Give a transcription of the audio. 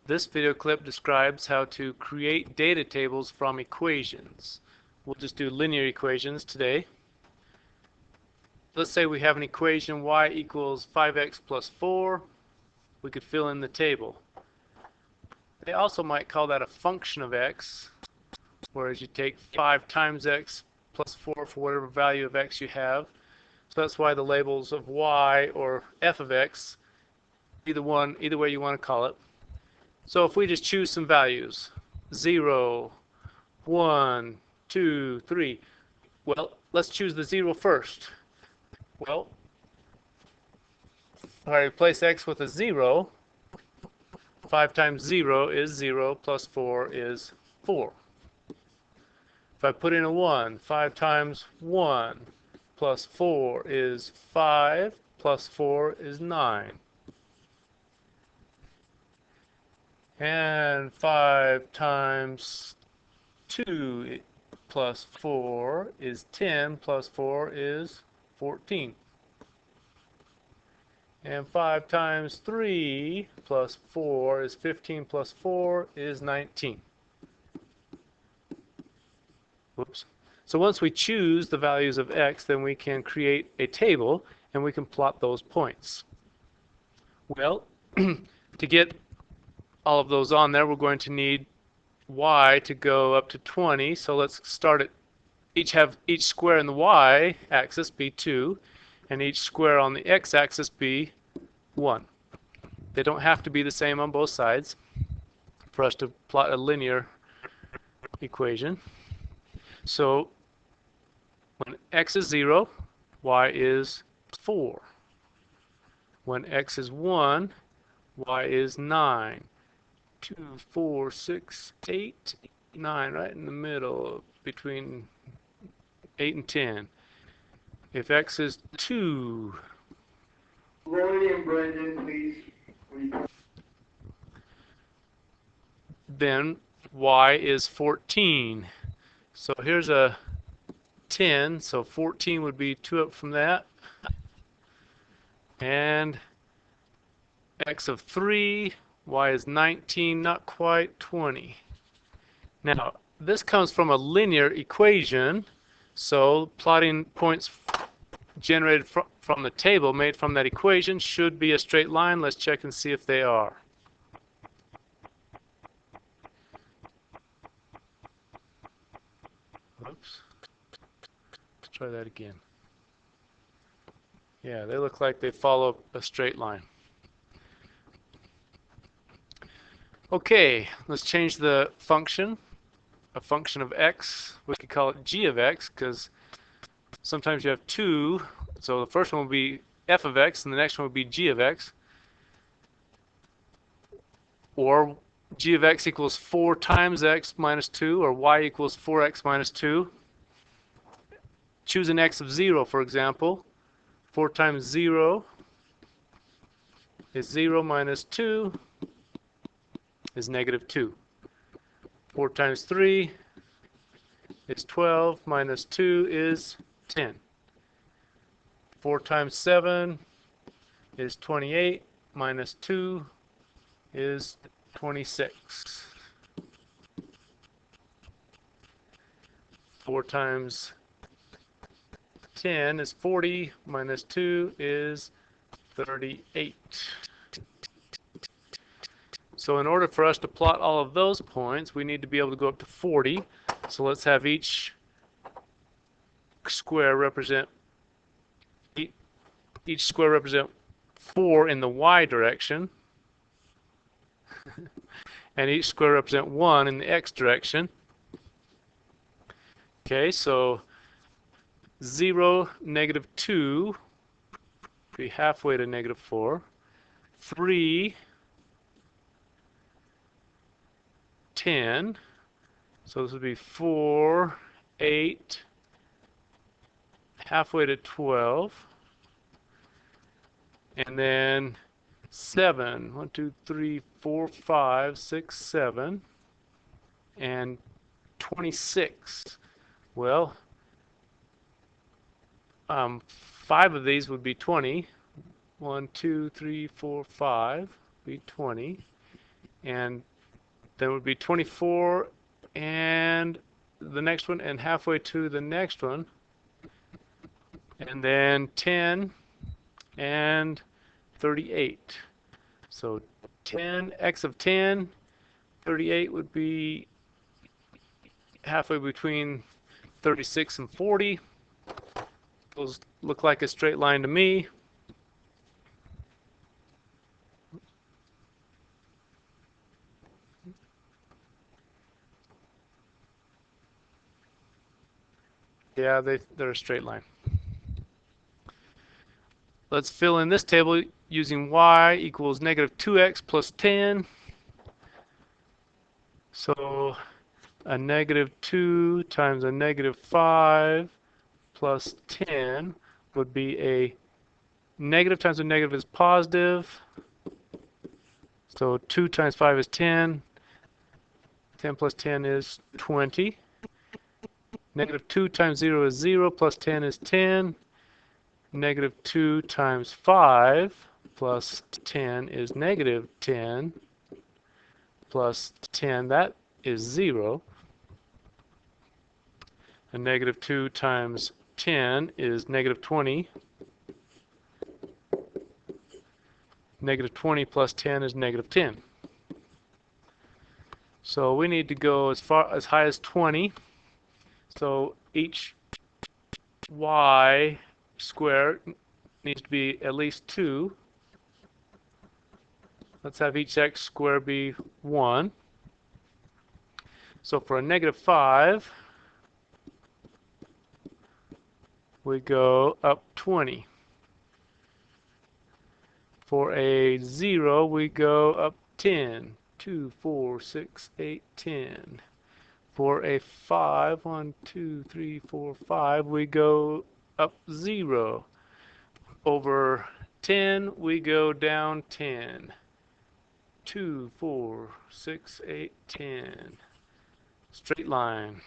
This video clip describes how to create data tables from equations. We'll just do linear equations today. Let's say we have an equation y equals 5x plus 4. We could fill in the table. They also might call that a function of x, whereas you take 5 times x plus 4 for whatever value of x you have. So that's why the labels of y or f of x, either way you want to call it. So if we just choose some values, 0, 1, 2, 3. Well, let's choose the 0 first. Well, if I replace x with a 0, 5 times 0 is 0 plus 4 is 4. If I put in a 1, 5 times 1 plus 4 is 5, plus 4 is 9. And 5 times 2 plus 4 is 10, plus 4 is 14. And 5 times 3 plus 4 is 15, plus 4 is 19. Whoops. So once we choose the values of x, then we can create a table and we can plot those points. Well, to get all of those on there, we're going to need y to go up to 20. So let's start at have each square in the y-axis be 2, and each square on the x-axis be 1. They don't have to be the same on both sides for us to plot a linear equation. So when x is 0, y is 4. When x is 1, y is 9. 2, 4, 6, 8, 9, right in the middle between 8 and 10. If x is 2, Rory and Brendan, please. Then y is 14. So here's a 10, so 14 would be 2 up from that. And x of 3, y is 19, not quite 20. Now, this comes from a linear equation, so plotting points generated from the table made from that equation should be a straight line. Let's check and see if they are. Oops. Let's try that again. Yeah, they look like they follow a straight line. Okay, let's change the function. A function of x, we could call it g of x, because sometimes you have two. So the first one will be f of x, and the next one will be g of x. Or g of x equals 4 times x minus 2, or y equals 4x minus 2. Choose an x of 0, for example. 4 times 0 is 0 minus 2 is negative 2. 4 times 3 is 12, minus 2 is 10. 4 times 7 is 28, minus 2 is 26. 4 times 10 is 40, minus 2 is 38. So in order for us to plot all of those points, we need to be able to go up to 40. So let's have each square represent 4 in the y direction, and each square represent 1 in the x direction. Okay, so 0, negative 2 be halfway to negative 4. 3, 10. So this would be 4, 8, halfway to 12. And then 7, 1, 2, 3, 4, 5, 6, 7, and 26. Well, 5 of these would be 20. 1, 2, 3, 4, 5 be 20. and then it would be 24 and the next one and halfway to the next one, and then 10 and 38. So 10, x of 10, 38 would be halfway between 36 and 40. Those look like a straight line to me. Yeah, they're a straight line. Let's fill in this table using y equals negative 2x plus 10. So a negative 2 times a negative 5 plus 10 would be a negative times a negative is positive. So 2 times 5 is 10. 10 plus 10 is 20. Negative 2 times 0 is 0, plus 10 is 10. Negative 2 times 5 plus 10 is negative 10. Plus 10, that is 0. And negative 2 times 10 is negative 20. Negative 20 plus 10 is negative 10. So we need to go as high as 20. So each y squared needs to be at least 2. Let's have each x squared be 1. So for a negative 5, we go up 20. For a 0, we go up 10. 2, 4, 6, 8, 10. For a 5, 1, 2, 3, 4, 5, we go up 0. Over 10, we go down 10. 2, 4, 6, 8, 10. Straight line.